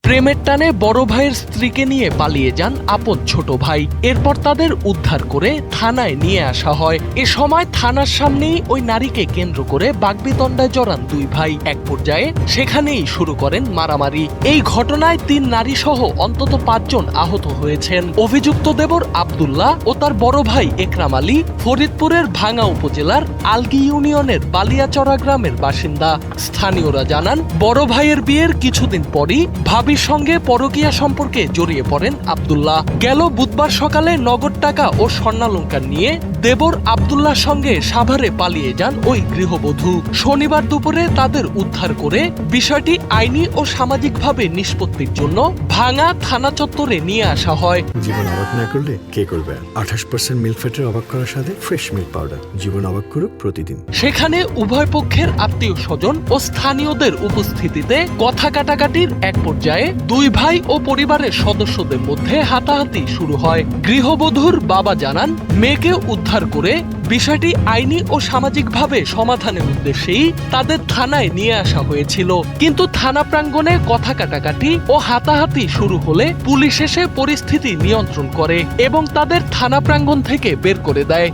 প্রেমের টানে বড় ভাইয়ের স্ত্রীকে নিয়ে পালিয়ে যান আপন ছোট ভাই। এরপর তাদের উদ্ধার করে থানায় নিয়ে আসা হয়। এ সময় থানার সামনেই ওই নারীকে কেন্দ্র করে বাগবিতণ্ডায় জড়ান দুই ভাই। এক পর্যায়ে সেখানেই শুরু করেন মারামারি। এই ঘটনায় ৩ নারী সহ অন্তত ৫ জন আহত হয়েছেন। অভিযুক্ত দেবর আব্দুল্লাহ ও তার বড় ভাই একরাম আলী ফরিদপুরের ভাঙ্গা উপজেলার আলগি ইউনিয়নের বালিয়াচড়া গ্রামের বাসিন্দা। স্থানীয়রা জানান, বড় ভাইয়ের বিয়ের কিছুদিন পরই ভাবির সঙ্গে পরকীয়া সম্পর্কে জড়িয়ে পড়েন আব্দুল্লাহ। গেল বুধবার সকালে নগদ টাকা ও স্বর্ণালংকার নিয়ে দেবর আব্দুল্লাহর সঙ্গে সাভারে পালিয়ে যান ওই গৃহবধূ। শনিবার দুপুরে তাদের উদ্ধার করে বিষয়টি আইনি ও সামাজিকভাবে নিষ্পত্তির জন্য ভাঙ্গা থানা চত্বরে নিয়ে আসা হয়। জীবন অবাক না করলে কে করবে? 28% মিল্ক ফ্যাটের অবাক করার সাথে ফ্রেশ মিল্ক পাউডার। জীবন অবাক করুক প্রতিদিন। সেখানে উভয় পক্ষের আত্মীয় স্বজন ও স্থানীয়দের উপস্থিতিতে কথা কাটাকাটির এক পর্যায়ে দুই ভাই ও পরিবারের সদস্যদের মধ্যে হাতাহাতি শুরু হয়। গৃহবধূর বাবা জানান, মেয়েকে উদ্ধার করে বিষয়টি আইনি ও সামাজিকভাবে সমাধানের উদ্দেশ্যেই তাদের থানায় নিয়ে আসা হয়েছিল। কিন্তু থানা প্রাঙ্গণে কথা কাটাকাটি ও হাতাহাতি শুরু হলে পুলিশ এসে পরিস্থিতি নিয়ন্ত্রণ করে এবং তাদের থানা প্রাঙ্গণ থেকে বের করে দেয়।